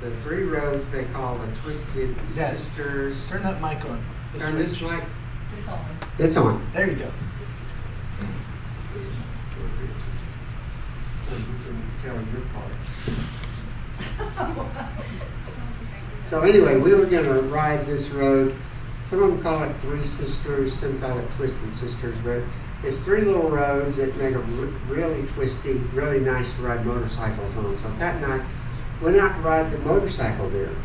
the three roads they call the Twisted Yes. Sisters. Turn that mic on. Turn this mic. It's on. It's on. There you go. So you can tell your part. So anyway, we were going to ride this road. Some of them call it Three Sisters, some call it Twisted Sisters, but it's three little roads that make a really twisty, really nice to ride motorcycles on. So Pat and I went out to ride the motorcycle there.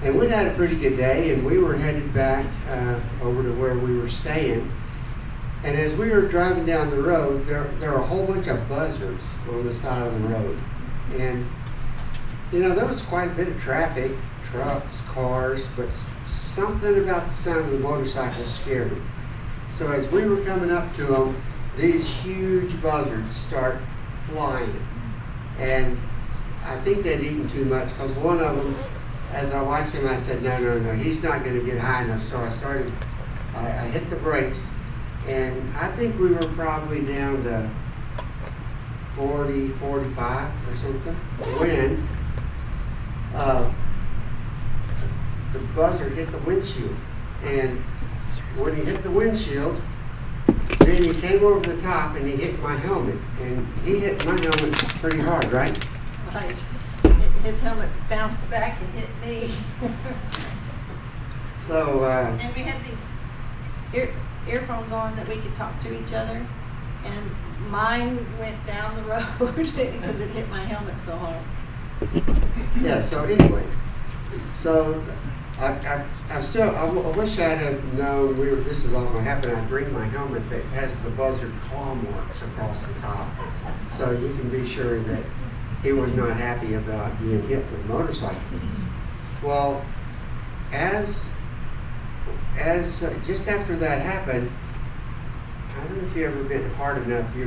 And we had a pretty good day, and we were headed back over to where we were staying. And as we were driving down the road, there were a whole bunch of buzzards on the side of the road. And, you know, there was quite a bit of traffic, trucks, cars, but something about the sound of the motorcycle scared me. So as we were coming up to them, these huge buzzards start flying. And I think they'd eaten too much, because one of them, as I watched him, I said, no, he's not going to get high enough. So I hit the brakes, and I think we were probably down to 40, 45 or something, when the buzzard hit the windshield. And when he hit the windshield, then he came over the top and he hit my helmet. And he hit my helmet pretty hard, right? Right. His helmet bounced back and hit me. So, And we had these earphones on that we could talk to each other. And mine went down the road because it hit my helmet so hard. yeah, so anyway, so I wish I had known this was all going to happen. I'd bring my helmet that has the buzzard claw marks across the top. So you can be sure that he was not happy about being hit with a motorcycle. Well, as just after that happened, I don't know if you've ever been hard enough, you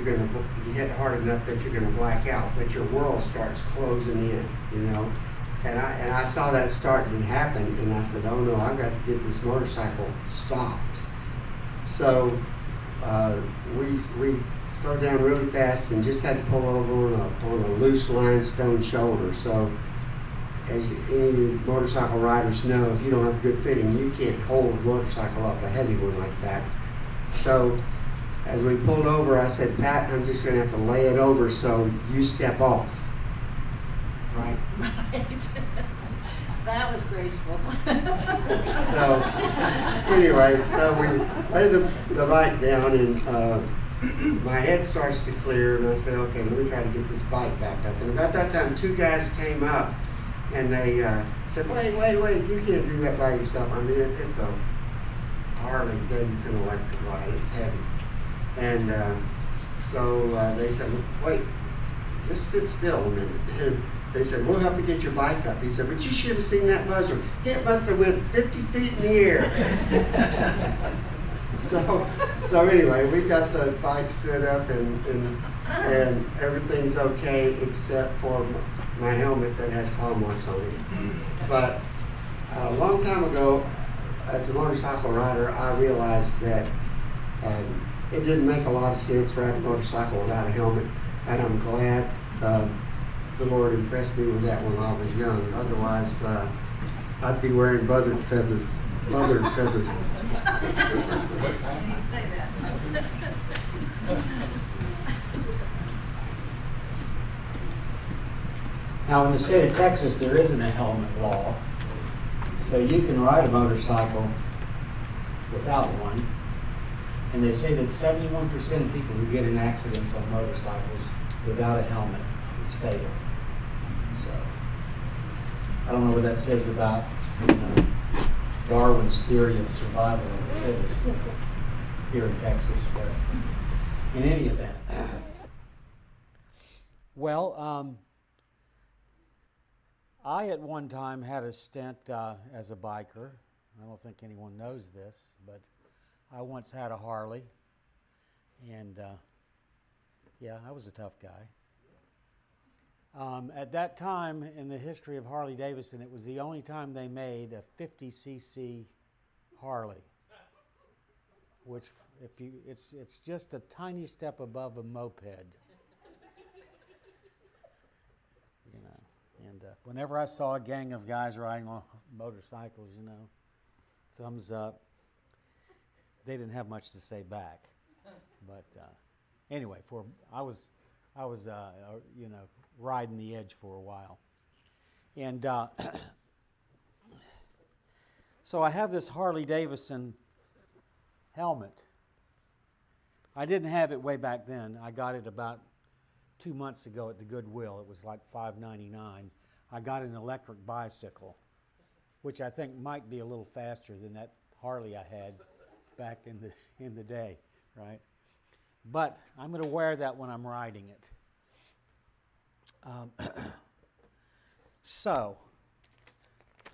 hit hard enough that you're gonna black out, but your world starts closing in, you know. And I saw that starting to happen, and I said, oh no, I've got to get this motorcycle stopped. So we slowed down really fast and just had to pull over on a loose limestone shoulder. So as any motorcycle riders know, if you don't have good fitting, you can't hold a motorcycle up, a heavy one like that. So as we pulled over, I said, Pat, I'm just going to have to lay it over so you step off. Right? Right. That was graceful. So anyway, so we laid the bike down, and my head starts to clear, and I said, okay, let me try to get this bike back up. And about that time, two guys came up, and they said, wait, you can't do that by yourself. I mean, it's a Harley Davidson electric ride. It's heavy. And so they said, wait, just sit still a minute. And they said, we'll help you get your bike up. He said, but you should have seen that buzzard. It must have went 50 feet in the air. So anyway, we got the bike stood up, and everything's okay except for my helmet that has claw marks on it. But a long time ago, as a motorcycle rider, I realized that it didn't make a lot of sense riding a motorcycle without a helmet, and I'm glad the Lord impressed me with that when I was young. Otherwise, I'd be wearing feathered feathers. I didn't say that. Now, in the state of Texas, there isn't a helmet law, so you can ride a motorcycle without one. And they say that 71% of people who get in accidents on motorcycles without a helmet, it's fatal. So, I don't know what that says about Darwin's theory of survival of the fittest here in Texas, but in any event. Well, I at one time had a stint as a biker. I don't think anyone knows this, but I once had a Harley, and yeah, I was a tough guy. At that time in the history of Harley Davidson, it was the only time they made a 50cc Harley, which it's just a tiny step above a moped, you know. And whenever I saw a gang of guys riding on motorcycles, you know, thumbs up. They didn't have much to say back, but anyway, I was you know, riding the edge for a while, and so I have this Harley Davidson helmet. I didn't have it way back then. I got it about 2 months ago at the Goodwill. It was like $5.99. I got an electric bicycle, which I think might be a little faster than that Harley I had back in the day, right? But I'm going to wear that when I'm riding it. So,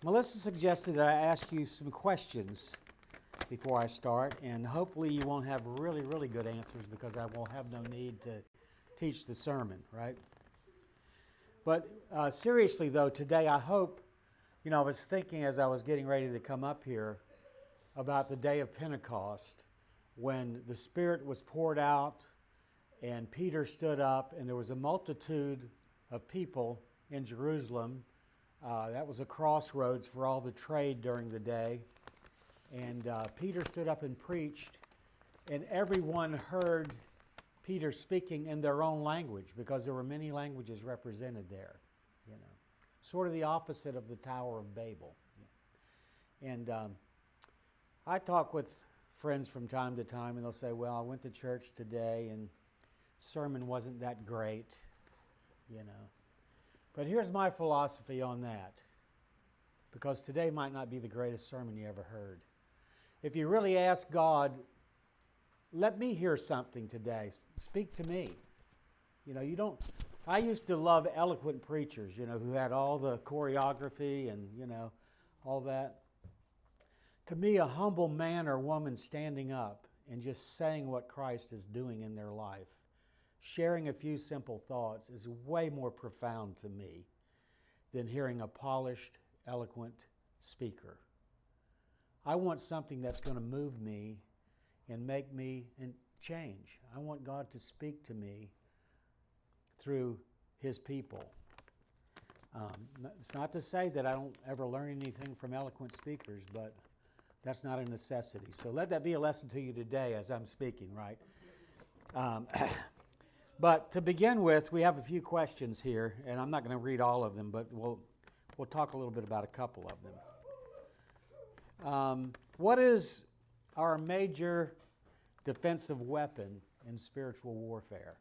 Melissa suggested that I ask you some questions before I start, and hopefully you won't have really, really good answers because I will have no need to teach the sermon, right? But seriously, though, today I hope, you know, I was thinking as I was getting ready to come up here about the day of Pentecost when the Spirit was poured out and Peter stood up and there was a multitude of people in Jerusalem. That was a crossroads for all the trade during the day. And Peter stood up and preached, and everyone heard Peter speaking in their own language because there were many languages represented there, you know. Sort of the opposite of the Tower of Babel. And I talk with friends from time to time, and they'll say, well, I went to church today, and sermon wasn't that great, you know. But here's my philosophy on that, because today might not be the greatest sermon you ever heard. If you really ask God, let me hear something today, speak to me. You know, you don't, I used to love eloquent preachers, you know, who had all the choreography and, you know, all that. To me, a humble man or woman standing up and just saying what Christ is doing in their life, sharing a few simple thoughts, is way more profound to me than hearing a polished, eloquent speaker. I want something that's going to move me and make me and change. I want God to speak to me through His people. It's not to say that I don't ever learn anything from eloquent speakers, but that's not a necessity. So let that be a lesson to you today as I'm speaking, right? But to begin with, we have a few questions here, and I'm not going to read all of them, but we'll talk a little bit about a couple of them. What is our major defensive weapon in spiritual warfare?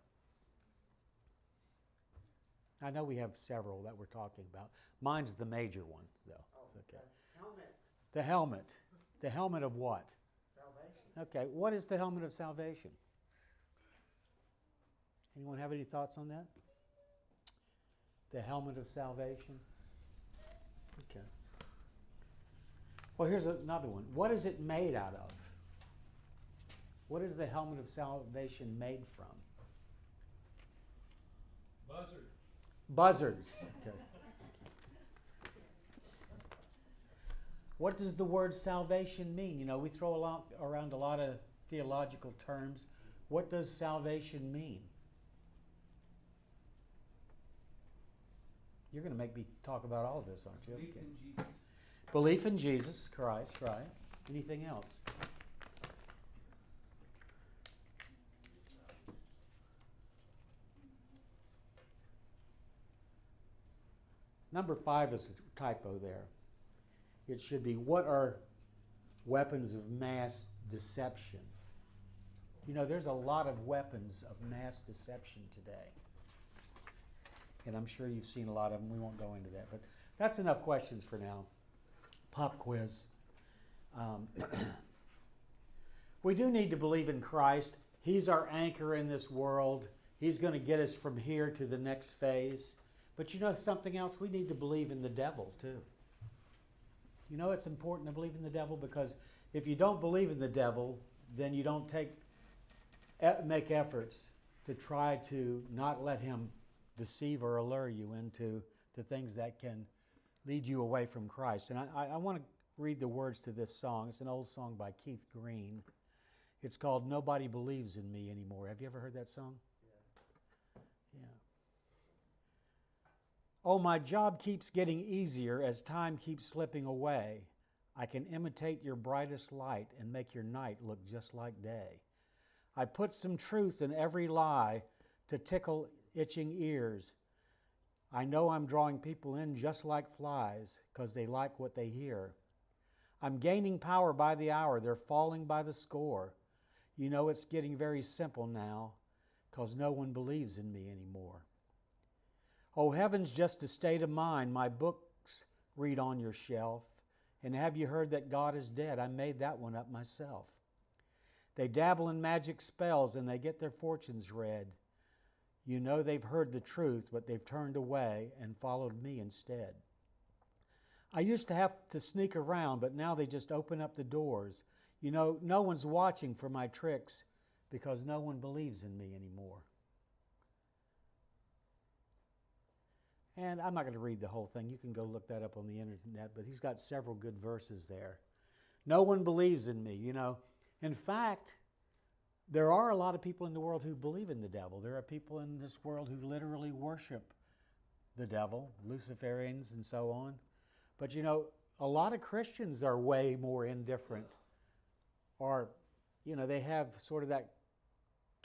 I know we have several that we're talking about. Mine's the major one, though. It's okay. Helmet. The helmet. The helmet of what? Salvation. Okay, what is the helmet of salvation? Anyone have any thoughts on that? The helmet of salvation? Okay. Well, here's another one. What is it made out of? What is the helmet of salvation made from? Buzzard. Buzzards. Okay. What does the word salvation mean? You know, we throw around a lot of theological terms. What does salvation mean? You're going to make me talk about all of this, aren't you? Belief Okay. in Jesus. Belief in Jesus Christ, right? Anything else? Number 5 is a typo there. It should be, what are weapons of mass deception? You know, there's a lot of weapons of mass deception today. And I'm sure you've seen a lot of them. We won't go into that. But that's enough questions for now. Pop quiz. We do need to believe in Christ. He's our anchor in this world. He's going to get us from here to the next phase. But you know something else? We need to believe in the devil too. You know it's important to believe in the devil because if you don't believe in the devil, then you don't make efforts to try to not let him deceive or allure you into the things that can lead you away from Christ. And I want to read the words to this song. It's an old song by Keith Green. It's called Nobody Believes in Me Anymore. Have you ever heard that song? Yeah. Oh, my job keeps getting easier as time keeps slipping away. I can imitate your brightest light and make your night look just like day. I put some truth in every lie to tickle itching ears. I know I'm drawing people in just like flies because they like what they hear. I'm gaining power by the hour. They're falling by the score. You know it's getting very simple now because no one believes in me anymore. Oh, heaven's just a state of mind. My books read on your shelf. And have you heard that God is dead? I made that one up myself. They dabble in magic spells and they get their fortunes read. You know they've heard the truth, but they've turned away and followed me instead. I used to have to sneak around, but now they just open up the doors. You know, no one's watching for my tricks because no one believes in me anymore. And I'm not going to read the whole thing. You can go look that up on the internet, but he's got several good verses there. No one believes in me, you know. In fact, there are a lot of people in the world who believe in the devil. There are people in this world who literally worship the devil, Luciferians and so on. But you know, a lot of Christians are way more indifferent. Or, you know, they have sort of that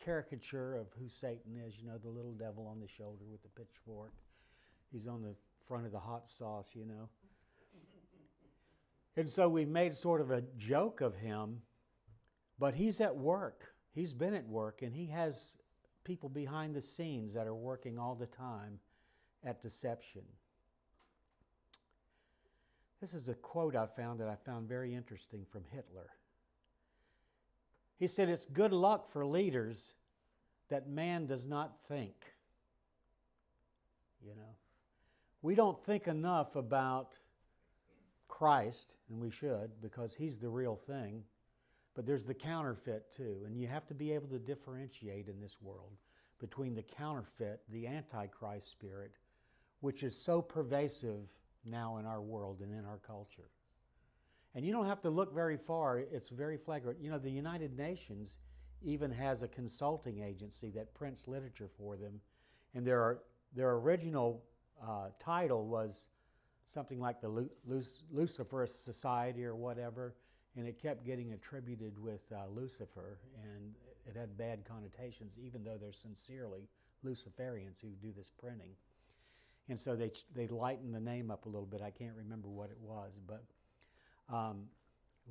caricature of who Satan is, you know, the little devil on the shoulder with the pitchfork. He's on the front of the hot sauce, you know. And so we've made sort of a joke of him, but he's at work. He's been at work, and he has people behind the scenes that are working all the time at deception. This is a quote I found very interesting from Hitler. He said, "It's good luck for leaders that man does not think." You know, we don't think enough about Christ, and we should, because he's the real thing. But there's the counterfeit too, and you have to be able to differentiate in this world between the counterfeit, the Antichrist spirit, which is so pervasive now in our world and in our culture. And you don't have to look very far, it's very flagrant. You know, the United Nations even has a consulting agency that prints literature for them, and their original title was something like the Lucifer Society or whatever, and it kept getting attributed with Lucifer, and it had bad connotations, even though they're sincerely Luciferians who do this printing. And so they lightened the name up a little bit. I can't remember what it was, but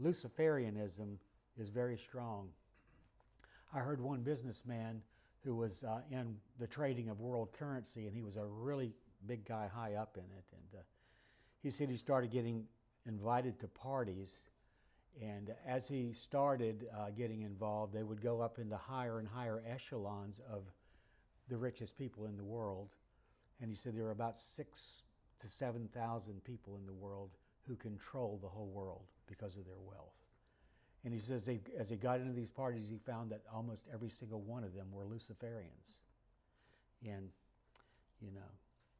Luciferianism is very strong. I heard one businessman who was in the trading of world currency, and he was a really big guy high up in it. And he said he started getting invited to parties, and as he started getting involved, they would go up into higher and higher echelons of the richest people in the world. And he said there are about 6,000 to 7,000 people in the world who control the whole world because of their wealth. And he says as he got into these parties, he found that almost every single one of them were Luciferians. And, you know,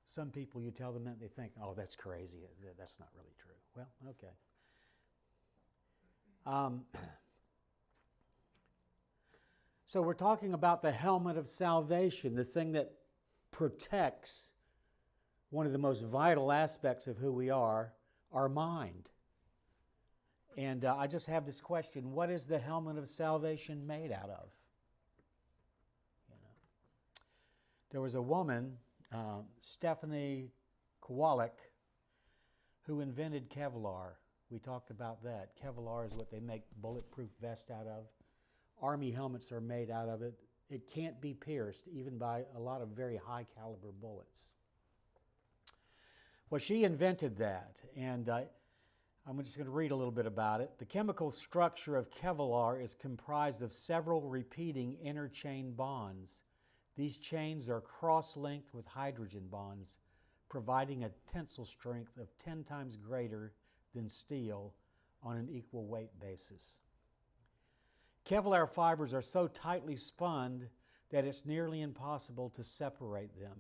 some people, you tell them that, they think, oh, that's crazy. That's not really true. Well, okay. So we're talking about the helmet of salvation, the thing that protects one of the most vital aspects of who we are, our mind. And I just have this question: what is the helmet of salvation made out of? You know, there was a woman, Stephanie Kowalik, who invented Kevlar. We talked about that. Kevlar is what they make bulletproof vests out of. Army helmets are made out of it. It can't be pierced, even by a lot of very high caliber bullets. Well, she invented that, and I'm just going to read a little bit about it. The chemical structure of Kevlar is comprised of several repeating inner chain bonds. These chains are cross-linked with hydrogen bonds, providing a tensile strength of 10 times greater than steel on an equal weight basis. Kevlar fibers are so tightly spun that it's nearly impossible to separate them.